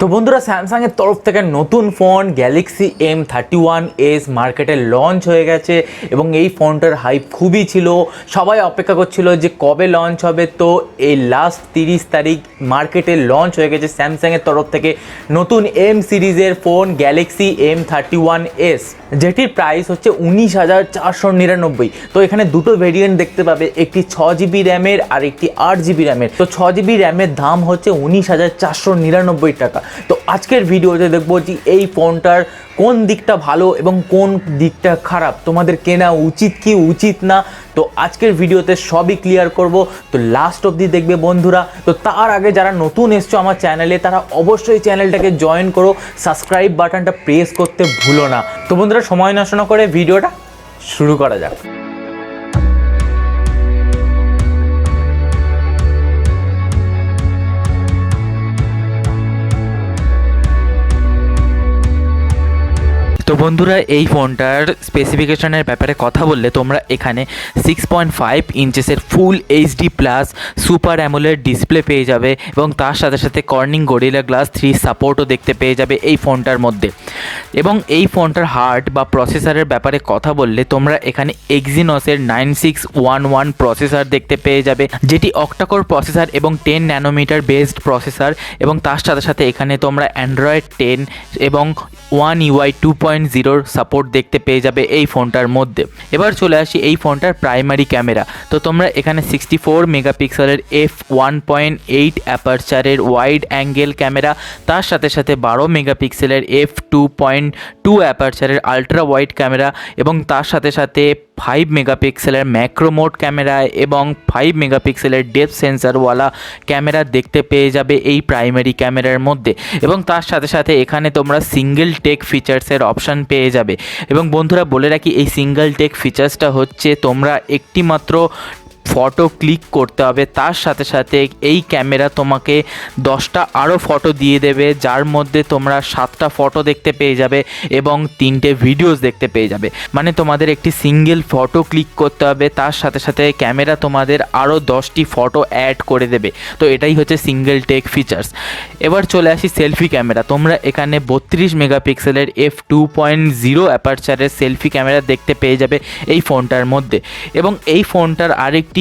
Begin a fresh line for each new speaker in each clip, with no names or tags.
তো বন্ধুরা স্যামসাংয়ের তরফ থেকে নতুন ফোন গ্যালাক্সি M31s মার্কেটে লঞ্চ হয়ে গেছে এবং এই ফোনটার হাইপ খুবই ছিল। সবাই অপেক্ষা করছিল যে কবে লঞ্চ হবে। তো এই লাস্ট 30 তারিখ মার্কেটে লঞ্চ হয়ে গেছে স্যামসাংয়ের তরফ থেকে নতুন M সিরিজের ফোন গ্যালাক্সি M31s, যেটির প্রাইস হচ্ছে 19,499। তো এখানে দুটো ভেরিয়েন্ট দেখতে পাবে, একটি 6GB র্যামের আর একটি 8GB র্যামের। তো 6GB র্যামের দাম হচ্ছে 19,499 টাকা। তো আজকের ভিডিওতে দেখবো যে এই ফোনটার কোন দিকটা ভালো এবং কোন দিকটা খারাপ, তোমাদের কেনা উচিত কি উচিত না। তো আজকের ভিডিওতে সবই ক্লিয়ার করব, তো লাস্ট অবধি দেখবে বন্ধুরা। তো তার আগে যারা নতুন এসছো আমার চ্যানেলে তারা অবশ্যই চ্যানেলটাকে জয়েন করো, সাবস্ক্রাইব বাটনটা প্রেস করতে ভুলো না। তো বন্ধুরা সময় নষ্ট না করে ভিডিওটা শুরু করা যাক। তো বন্ধুরা এই ফোনটার স্পেসিফিকেশনের ব্যাপারে কথা বললে তোমরা এখানে 6.5 ইঞ্চেসের full HD plus super AMOLED display পেয়ে যাবে এবং তার সাথে সাথে কর্নিং গরিলা গ্লাস 3 সাপোর্টও দেখতে পেয়ে যাবে এই ফোনটার মধ্যে। এবং এই ফোনটার হার্ড বা প্রসেসরের ব্যাপারে কথা বললে তোমরা এখানে এক্সিনসের 9611 প্রসেসর দেখতে পেয়ে যাবে, যেটি অক্টাকোর প্রসেসর এবং 10 ন্যানোমিটার বেসড প্রসেসর। এবং তার সাথে সাথে এখানে তোমরা অ্যান্ড্রয়েড 10 এবং One UI 2.0 সাপোর্ট দেখতে পেয়ে যাবে এই ফোনটার মধ্যে। এবার চলে আসি এই ফোনটার প্রাইমারি ক্যামেরা। তো তোমরা এখানে 64 মেগাপিক্সেলের f1.8 অ্যাপারচারের ওয়াইড অ্যাঙ্গেল ক্যামেরা, তার সাথে সাথে 12 মেগাপিক্সেলের f2.2 অ্যাপারচারের আলট্রা ওয়াইড ক্যামেরা এবং তার সাথে সাথে 5 মেগাপিক্সেলের ম্যাক্রো মোড ক্যামেরা এবং 5 মেগাপিক্সেলের ডেপথ সেন্সরওয়ালা ক্যামেরা দেখতে পেয়ে যাবে এই প্রাইমারি ক্যামেরার মধ্যে। এবং তার সাথে সাথে এখানে তোমরা সিঙ্গেল টেক ফিচার্সের অপশান পেয়ে যাবে। এবং বন্ধুরা বলে রাখি, এই সিঙ্গেল টেক ফিচার্সটা হচ্ছে তোমরা একটি মাত্র ফটো ক্লিক করতে হবে, তার সাথে সাথে এই ক্যামেরা তোমাকে 10টা আরও ফটো দিয়ে দেবে, যার মধ্যে তোমরা 7টা ফটো দেখতে পেয়ে যাবে এবং 3টে ভিডিওস দেখতে পেয়ে যাবে। মানে তোমাদের একটি সিঙ্গেল ফটো ক্লিক করতে হবে, তার সাথে সাথে ক্যামেরা তোমাদের আরও 10টি ফটো অ্যাড করে দেবে। তো এটাই হচ্ছে সিঙ্গেল টেক ফিচার্স। এবার চলে আসি সেলফি ক্যামেরা। তোমরা এখানে 32 মেগাপিক্সেলের f2.0 অ্যাপারচারের সেলফি ক্যামেরা দেখতে পেয়ে যাবে এই ফোনটার মধ্যে। এবং এই ফোনটার আরেকটি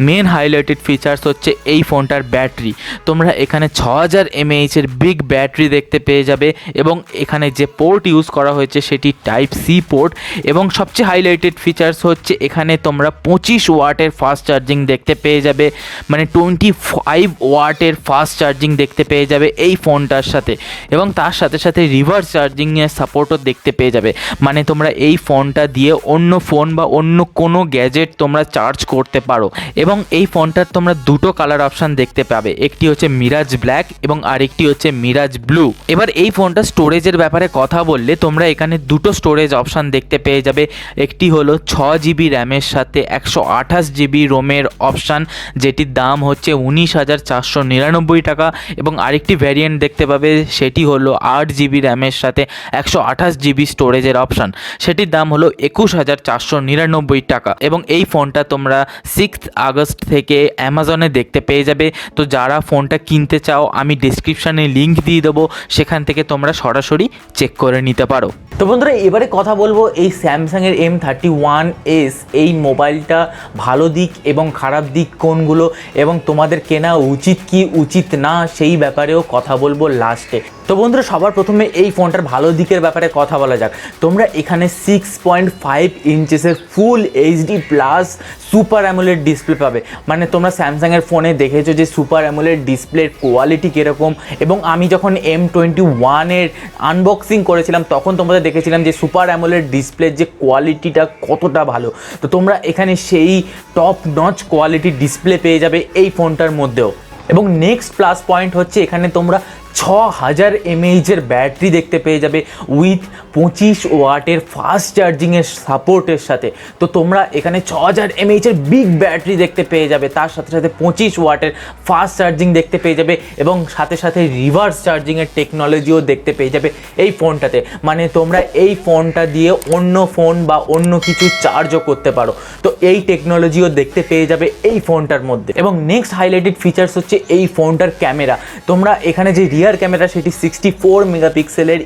মেন হাইলাইটেড ফিচার্স হচ্ছে এই ফোনটার ব্যাটারি। তোমরা এখানে 6000 mAh এর বিগ ব্যাটারি দেখতে পেয়ে যাবে এবং এখানে যে পোর্ট ইউজ করা হয়েছে সেটি টাইপ সি পোর্ট। এবং সবচেয়ে হাইলাইটেড ফিচার্স হচ্ছে এখানে তোমরা 25 ওয়াটের ফাস্ট চার্জিং দেখতে পেয়ে যাবে, মানে 25 ওয়াটের ফাস্ট চার্জিং দেখতে পেয়ে যাবে এই ফোনটার সাথে। এবং তার সাথে সাথে রিভার্স চার্জিংয়ের সাপোর্টও দেখতে পেয়ে যাবে, মানে তোমরা এই ফোনটা দিয়ে অন্য ফোন বা অন্য কোনো গ্যাজেট তোমরা চার্জ করতে পারো। এবং এই ফোনটার তোমরা দুটো কালার অপশান দেখতে পাবে, একটি হচ্ছে মিরাজ ব্ল্যাক এবং আরেকটি হচ্ছে মিরাজ ব্লু। এবার এই ফোনটা স্টোরেজের ব্যাপারে কথা বললে তোমরা এখানে দুটো স্টোরেজ অপশান দেখতে পেয়ে যাবে, একটি হলো 6GB র্যামের সাথে 128GB রোমের অপশান, যেটির দাম হচ্ছে 19,499 টাকা। এবং আরেকটি ভ্যারিয়েন্ট দেখতে পাবে, সেটি হলো 8GB র্যামের সাথে 128GB স্টোরেজের অপশান, সেটির দাম হলো 21,499 টাকা। এবং এই ফোনটা তোমরা 6 আগস্ট থেকে অ্যামাজনে দেখতে পেয়ে যাবে। তো যারা ফোনটা কিনতে চাও আমি ডিসক্রিপশানে লিঙ্ক দিয়ে দেবো, সেখান থেকে তোমরা সরাসরি চেক করে নিতে পারো। তো বন্ধুরা এবারে কথা বলবো এই স্যামসাংয়ের M31s এই মোবাইলটা ভালো দিক এবং খারাপ দিক কোনগুলো এবং তোমাদের কেনা উচিত কি উচিত না সেই ব্যাপারেও কথা বলবো লাস্টে। তো বন্ধুরা সবার প্রথমে এই ফোনটার ভালো দিকের ব্যাপারে কথা বলা যাক। তোমরা এখানে 6.5 ইঞ্চেসের full HD plus super AMOLED display পাবে। মানে তোমরা স্যামসাংয়ের ফোনে দেখেছো যে সুপার অ্যামোলেড ডিসপ্লের কোয়ালিটি কীরকম, এবং আমি যখন M21-এর আনবক্সিং করেছিলাম তখন তোমাদের দেখেছিলাম যে সুপার অ্যামোলেড ডিসপ্লের যে কোয়ালিটিটা কতটা ভালো। তো তোমরা এখানে সেই টপ নচ কোয়ালিটির ডিসপ্লে পেয়ে যাবে এই ফোনটার মধ্যেও। এবং নেক্সট প্লাস পয়েন্ট হচ্ছে এখানে তোমরা 6000 mAh এর ব্যাটারি দেখতে পেয়ে যাবে উইথ 25 ওয়াটের ফাস্ট চার্জিংয়ের সাপোর্টের সাথে। তো তোমরা এখানে 6000 mAh এর বিগ ব্যাটারি দেখতে পেয়ে যাবে, তার সাথে সাথে 25 ওয়াটের ফাস্ট চার্জিং দেখতে পেয়ে যাবে এবং সাথে সাথে রিভার্স চার্জিংয়ের টেকনোলজিও দেখতে পেয়ে যাবে এই ফোনটাতে। মানে তোমরা এই ফোনটা দিয়ে অন্য ফোন বা অন্য কিছু চার্জও করতে পারো। তো এই টেকনোলজিও দেখতে পেয়ে যাবে এই ফোনটার মধ্যে। এবং নেক্সট হাইলাইটেড ফিচার্স হচ্ছে এই ফোনটার ক্যামেরা। তোমরা এখানে যে রিয়ার ক্যামেরা সেটি 64 মেগাপিক্সেলের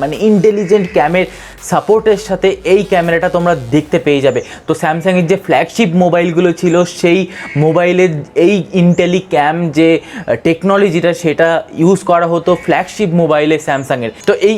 মানে ইন্টেলিজেন্ট ক্যামের সাপোর্টের সাথে এই ক্যামেরাটা তোমরা দেখতে পেয়ে যাবে। তো স্যামসাংয়ের যে ফ্ল্যাগশিপ মোবাইলগুলো ছিল সেই মোবাইলের এই ক্যাম যে টেকনোলজিটা সেটা ইউজ করা হতো ফ্ল্যাগশিপ মোবাইলে স্যামসাংয়ের। তো এই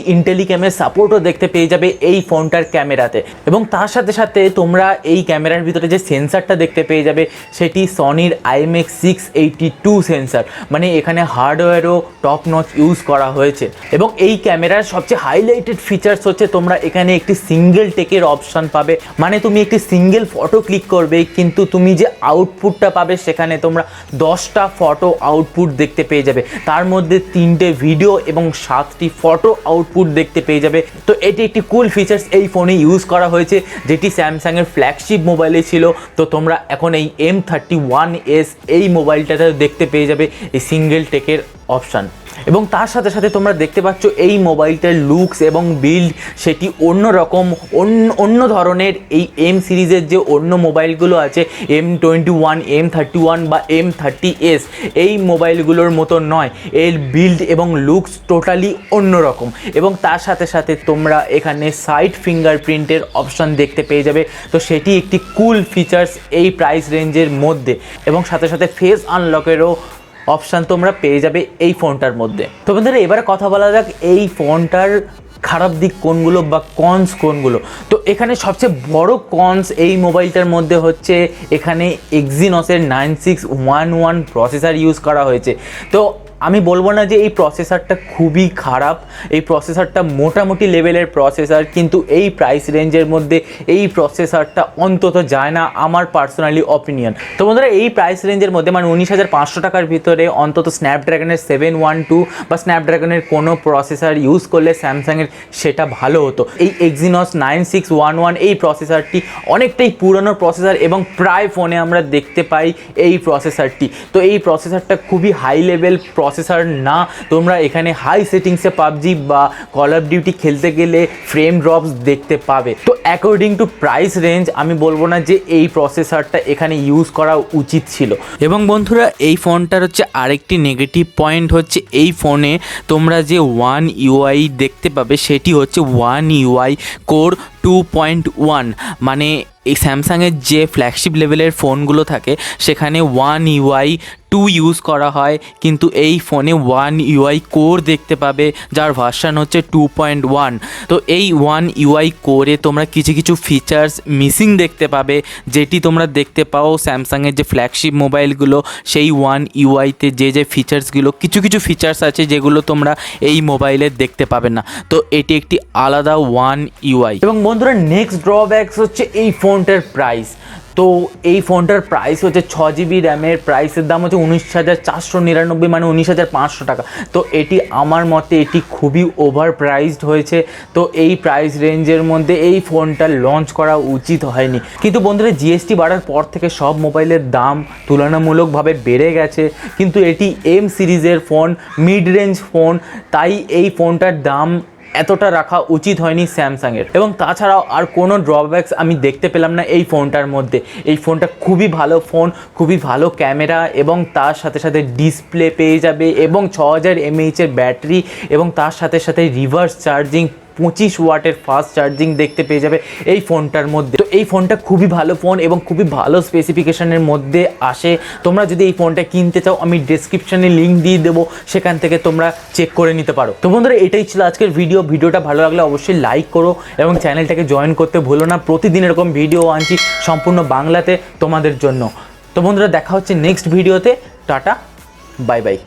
ক্যামের সাপোর্টও দেখতে পেয়ে যাবে এই ফোনটার ক্যামেরাতে। এবং তার সাথে সাথে তোমরা এই ক্যামেরার ভিতরে যে সেন্সারটা দেখতে পেয়ে যাবে সেটি সনির IMX682 সেন্সার, মানে এখানে হার্ডওয়্যারও টপ নচ ইউজ করা হয়েছে। এবং এই ক্যামেরার সবচেয়ে হাইলাইটেড ফিচার্স হচ্ছে তোমরা এখানে একটি সিঙ্গেল টেকের অপশান পাবে, মানে তুমি একটি সিঙ্গেল ফটো ক্লিক করবে কিন্তু তুমি যে আউটপুটটা পাবে সেখানে তোমরা 10টা ফটো আউটপুট দেখতে পেয়ে যাবে, তার মধ্যে 3টে ভিডিও এবং 7টি ফটো আউটপুট দেখতে পেয়ে যাবে। তো এটি একটি কুল ফিচার্স এই ফোনে ইউজ করা হয়েছে যেটি স্যামসাংয়ের ফ্ল্যাগশিপ মোবাইলে ছিল। তো তোমরা এখন এই M31s এই মোবাইলটাতে দেখতে পেয়ে যাবে এই সিঙ্গেল টেকের অপশান। এবং তার সাথে সাথে তোমরা দেখতে পাচ্ছ এই মোবাইলটার লুকস এবং বিল্ড সেটি অন্য ধরনের এই এম সিরিজের যে অন্য মোবাইলগুলো আছে M21, M31 বা M30s এই মোবাইলগুলোর মতো নয়, এর বিল্ড এবং লুকস টোটালি অন্যরকম। এবং তার সাথে সাথে তোমরা এখানে সাইড ফিঙ্গারপ্রিন্টের অপশান দেখতে পেয়ে যাবে, তো সেটি একটি কুল ফিচার্স এই প্রাইস রেঞ্জের মধ্যে। এবং সাথে সাথে ফেস আনলকেরও অপশান তোমরা পেয়ে যাবে এই ফোনটার মধ্যে। তো বন্ধুরা এবারে কথা বলা যাক এই ফোনটার খারাপ দিক কোনগুলো বা কনস কোনগুলো। তো এখানে সবচেয়ে বড় কনস এই মোবাইলটার মধ্যে হচ্ছে এখানে এক্সিনসের 9611 প্রসেসর ইউজ করা হয়েছে। তো আমি বলবো না যে এই প্রসেসরটা খুবই খারাপ, এই প্রসেসরটা মোটামুটি লেভেলের প্রসেসর, কিন্তু এই প্রাইস রেঞ্জের মধ্যে এই প্রসেসরটা অন্তত যায় না আমার পার্সোনালি অপিনিয়ন। তো বন্ধুরা এই প্রাইস রেঞ্জের মধ্যে মানে 19,500 টাকার ভিতরে অন্তত স্ন্যাপড্রাগনের 712 বা স্ন্যাপড্রাগনের কোনো প্রসেসর ইউজ করলে স্যামসাংয়ের সেটা ভালো হতো। এই এক্সিনস 9611 এই প্রসেসরটি অনেকটাই পুরনো প্রসেসর এবং প্রায় ফোনে আমরা দেখতে পাই এই প্রসেসরটি। তো এই প্রসেসরটা খুবই হাই লেভেল প্রসেসর না, তোমরা এখানে হাই সেটিংসে পাবজি বা কল অফ ডিউটি খেলতে গেলে ফ্রেম ড্রপস দেখতে পাবে। তো অ্যাকর্ডিং টু প্রাইস রেঞ্জ আমি বলবো না যে এই প্রসেসরটা এখানে ইউজ করা উচিত ছিল। এবং বন্ধুরা এই ফোনটার হচ্ছে আরেকটি নেগেটিভ পয়েন্ট হচ্ছে এই ফোনে তোমরা যে ওয়ান ইউআই দেখতে পাবে সেটি হচ্ছে ওয়ান ইউআই কোর 2.1, মানে এই স্যামসাংয়ের যে ফ্ল্যাগশিপ লেভেলের ফোনগুলো থাকে সেখানে ওয়ান ইউআই 2 ইউজ করা হয়, কিন্তু এই ফোনে ওয়ান ইউআই কোর দেখতে পাবে যার ভার্সান হচ্ছে 2.1। তো এই ওয়ান ইউআই কোরে তোমরা কিছু ফিচার্স মিসিং দেখতে পাবে যেটি তোমরা দেখতে পাও স্যামসাংয়ের যে ফ্ল্যাগশিপ মোবাইলগুলো সেই ওয়ান ইউআইতে যে ফিচার্সগুলো কিছু ফিচার্স আছে যেগুলো তোমরা এই মোবাইলে দেখতে পাবে না। তো এটি একটি আলাদা ওয়ান ইউআই। এবং বন্ধুরা নেক্সট ড্রব্যাকস হচ্ছে এই ফোনটার প্রাইস। তো এই ফোনটার প্রাইস হচ্ছে 6GB র্যামের, প্রাইসের দাম হচ্ছে 19,499 মানে 19,500 টাকা। তো এটি আমার মতে এটি খুবই ওভার প্রাইসড হয়েছে। তো এই প্রাইস রেঞ্জের মধ্যে এই ফোনটা লঞ্চ করা উচিত হয়নি। কিন্তু বন্ধুরা জিএসটি বাড়ার পর থেকে সব মোবাইলের দাম তুলনামূলকভাবে বেড়ে গেছে, কিন্তু এটি এম সিরিজের ফোন, মিড রেঞ্জ ফোন, তাই এই ফোনটার দাম এতটা রাখা উচিত হয়নি স্যামসাংয়ের। এবং তাছাড়াও আর কোনো ড্রব্যাকস আমি দেখতে পেলাম না এই ফোনটার মধ্যে। এই ফোনটা খুবই ভালো ফোন, খুবই ভালো ক্যামেরা এবং তার সাথে সাথে ডিসপ্লে পেয়ে যাবে এবং 6000 mAh ব্যাটারি এবং তার সাথে সাথে রিভার্স চার্জিং 25 ওয়াটের ফাস্ট চার্জিং দেখতে পেয়ে যাবে এই ফোনটার মধ্যে। তো এই ফোনটা খুবই ভালো ফোন এবং খুবই ভালো স্পেসিফিকেশনের মধ্যে আসে। তোমরা যদি এই ফোনটা কিনতে চাও আমি ডেসক্রিপশনে লিঙ্ক দিয়ে দেবো, সেখান থেকে তোমরা চেক করে নিতে পারো। তো বন্ধুরা এটাই ছিল আজকের ভিডিওটা ভালো লাগলে অবশ্যই লাইক করো এবং চ্যানেলটাকে জয়েন করতে ভুলো না। প্রতিদিন এরকম ভিডিও আনছি সম্পূর্ণ বাংলাতে তোমাদের জন্য। তো বন্ধুরা দেখা হচ্ছে নেক্সট ভিডিওতে। Tata, bye bye.